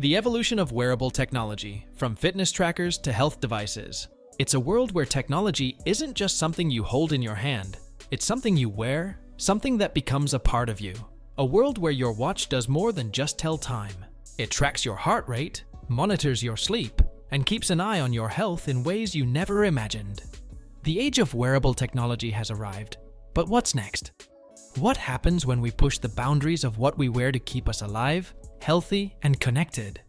The evolution of wearable technology, from fitness trackers to health devices. It's a world where technology isn't just something you hold in your hand. It's something you wear, something that becomes a part of you. A world where your watch does more than just tell time. It tracks your heart rate, monitors your sleep, and keeps an eye on your health in ways you never imagined. The age of wearable technology has arrived, but what's next? What happens when we push the boundaries of what we wear to keep us alive, healthy, and connected?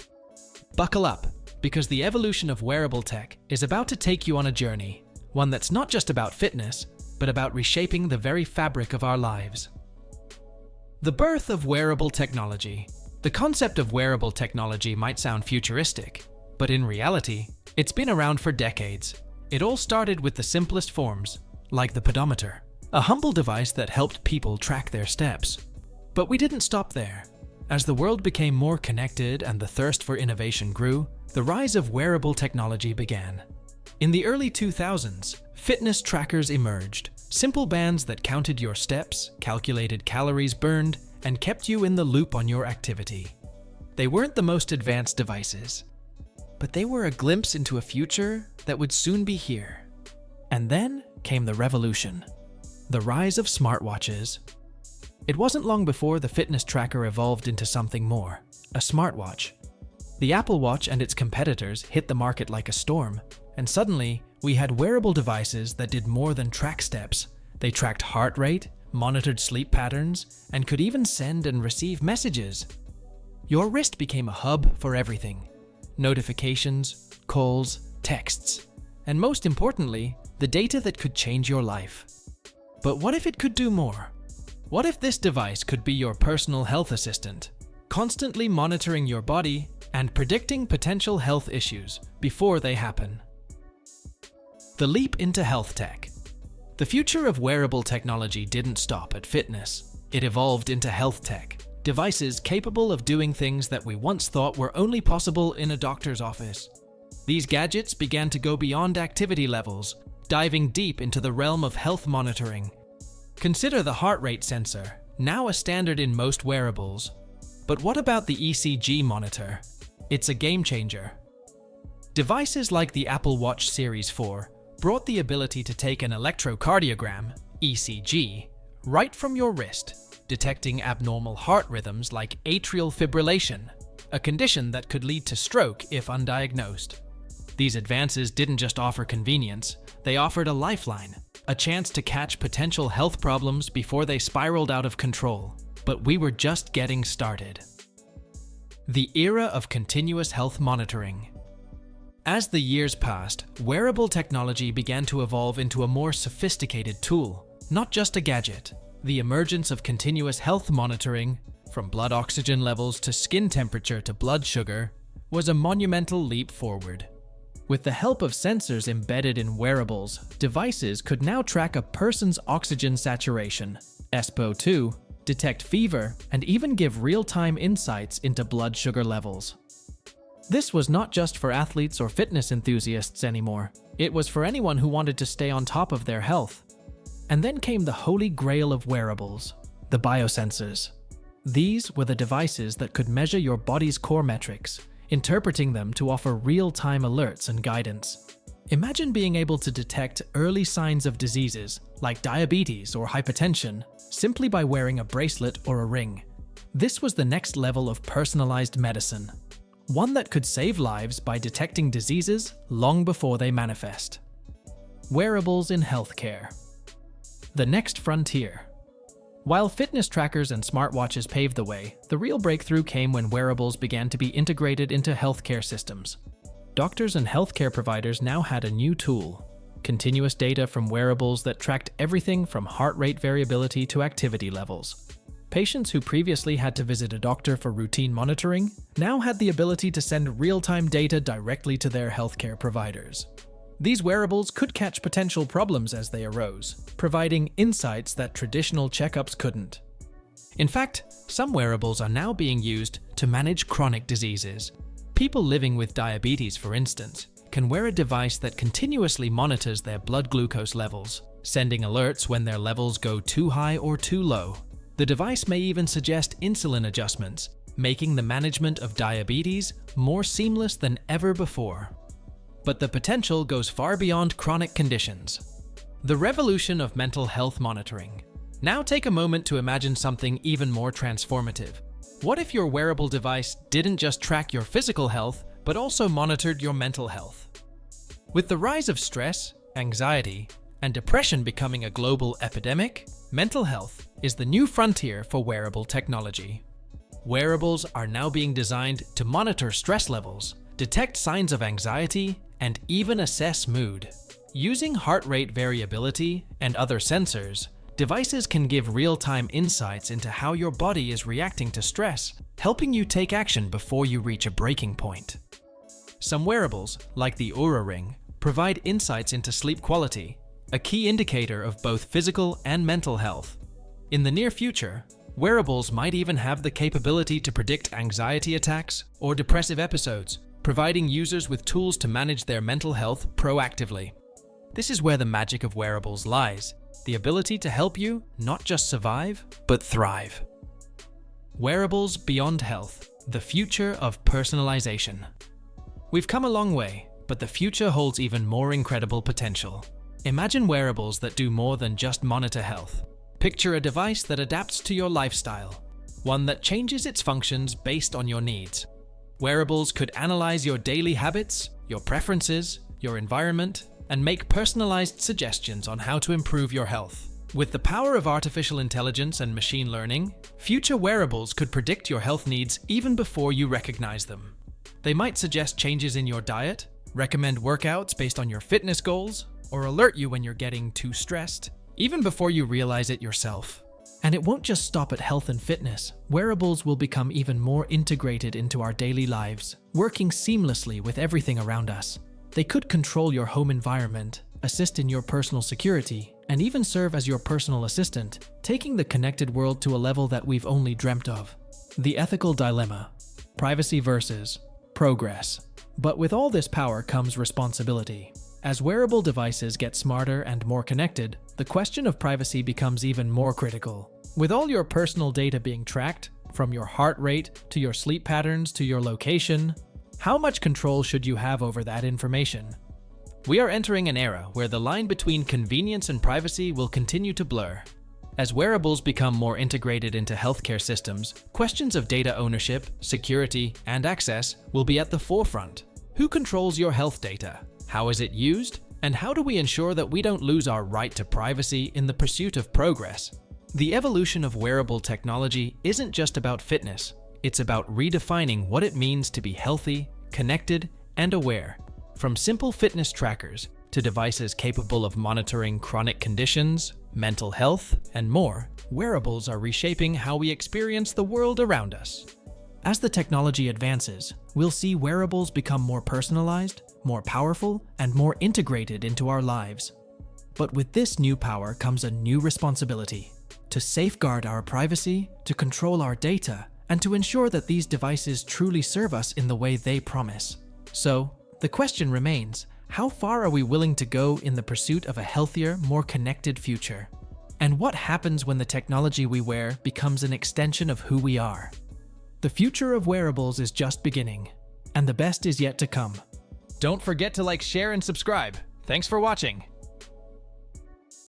Buckle up, because the evolution of wearable tech is about to take you on a journey, one that's not just about fitness, but about reshaping the very fabric of our lives. The birth of wearable technology. The concept of wearable technology might sound futuristic, but in reality, it's been around for decades. It all started with the simplest forms, like the pedometer, a humble device that helped people track their steps. But we didn't stop there. As the world became more connected and the thirst for innovation grew, the rise of wearable technology began. In the early 2000s, fitness trackers emerged, simple bands that counted your steps, calculated calories burned, and kept you in the loop on your activity. They weren't the most advanced devices, but they were a glimpse into a future that would soon be here. And then came the revolution, the rise of smartwatches. It wasn't long before the fitness tracker evolved into something more, a smartwatch. The Apple Watch and its competitors hit the market like a storm, and suddenly we had wearable devices that did more than track steps. They tracked heart rate, monitored sleep patterns, and could even send and receive messages. Your wrist became a hub for everything: notifications, calls, texts, and most importantly, the data that could change your life. But what if it could do more? What if this device could be your personal health assistant, constantly monitoring your body and predicting potential health issues before they happen? The leap into health tech. The future of wearable technology didn't stop at fitness. It evolved into health tech, devices capable of doing things that we once thought were only possible in a doctor's office. These gadgets began to go beyond activity levels, diving deep into the realm of health monitoring. Consider the heart rate sensor, now a standard in most wearables. But what about the ECG monitor? It's a game changer. Devices like the Apple Watch Series 4 brought the ability to take an electrocardiogram, ECG, right from your wrist, detecting abnormal heart rhythms like atrial fibrillation, a condition that could lead to stroke if undiagnosed. These advances didn't just offer convenience, they offered a lifeline, a chance to catch potential health problems before they spiraled out of control. But we were just getting started. The era of continuous health monitoring. As the years passed, wearable technology began to evolve into a more sophisticated tool, not just a gadget. The emergence of continuous health monitoring, from blood oxygen levels to skin temperature to blood sugar, was a monumental leap forward. With the help of sensors embedded in wearables, devices could now track a person's oxygen saturation, SpO2, detect fever, and even give real-time insights into blood sugar levels. This was not just for athletes or fitness enthusiasts anymore. It was for anyone who wanted to stay on top of their health. And then came the holy grail of wearables, the biosensors. These were the devices that could measure your body's core metrics, interpreting them to offer real-time alerts and guidance. Imagine being able to detect early signs of diseases like diabetes or hypertension simply by wearing a bracelet or a ring. This was the next level of personalized medicine, one that could save lives by detecting diseases long before they manifest. Wearables in healthcare. The next frontier. While fitness trackers and smartwatches paved the way, the real breakthrough came when wearables began to be integrated into healthcare systems. Doctors and healthcare providers now had a new tool: continuous data from wearables that tracked everything from heart rate variability to activity levels. Patients who previously had to visit a doctor for routine monitoring now had the ability to send real-time data directly to their healthcare providers. These wearables could catch potential problems as they arose, providing insights that traditional checkups couldn't. In fact, some wearables are now being used to manage chronic diseases. People living with diabetes, for instance, can wear a device that continuously monitors their blood glucose levels, sending alerts when their levels go too high or too low. The device may even suggest insulin adjustments, making the management of diabetes more seamless than ever before. But the potential goes far beyond chronic conditions. The revolution of mental health monitoring. Now take a moment to imagine something even more transformative. What if your wearable device didn't just track your physical health, but also monitored your mental health? With the rise of stress, anxiety, and depression becoming a global epidemic, mental health is the new frontier for wearable technology. Wearables are now being designed to monitor stress levels, detect signs of anxiety, and even assess mood. Using heart rate variability and other sensors, devices can give real-time insights into how your body is reacting to stress, helping you take action before you reach a breaking point. Some wearables, like the Neuro ring, provide insights into sleep quality, a key indicator of both physical and mental health. In the near future, wearables might even have the capability to predict anxiety attacks or depressive episodes, providing users with tools to manage their mental health proactively. This is where the magic of wearables lies, the ability to help you not just survive, but thrive. Wearables beyond health, the future of personalization. We've come a long way, but the future holds even more incredible potential. Imagine wearables that do more than just monitor health. Picture a device that adapts to your lifestyle, one that changes its functions based on your needs. Wearables could analyze your daily habits, your preferences, your environment, and make personalized suggestions on how to improve your health. With the power of artificial intelligence and machine learning, future wearables could predict your health needs even before you recognize them. They might suggest changes in your diet, recommend workouts based on your fitness goals, or alert you when you're getting too stressed, even before you realize it yourself. And it won't just stop at health and fitness. Wearables will become even more integrated into our daily lives, working seamlessly with everything around us. They could control your home environment, assist in your personal security, and even serve as your personal assistant, taking the connected world to a level that we've only dreamt of. The ethical dilemma: privacy versus progress. But with all this power comes responsibility. As wearable devices get smarter and more connected, the question of privacy becomes even more critical. With all your personal data being tracked, from your heart rate to your sleep patterns to your location, how much control should you have over that information? We are entering an era where the line between convenience and privacy will continue to blur. As wearables become more integrated into healthcare systems, questions of data ownership, security, and access will be at the forefront. Who controls your health data? How is it used? And how do we ensure that we don't lose our right to privacy in the pursuit of progress? The evolution of wearable technology isn't just about fitness. It's about redefining what it means to be healthy, connected, and aware. From simple fitness trackers to devices capable of monitoring chronic conditions, mental health, and more, wearables are reshaping how we experience the world around us. As the technology advances, we'll see wearables become more personalized, more powerful, and more integrated into our lives. But with this new power comes a new responsibility: to safeguard our privacy, to control our data, and to ensure that these devices truly serve us in the way they promise. So, the question remains, how far are we willing to go in the pursuit of a healthier, more connected future? And what happens when the technology we wear becomes an extension of who we are? The future of wearables is just beginning, and the best is yet to come. Don't forget to like, share, and subscribe. Thanks for watching.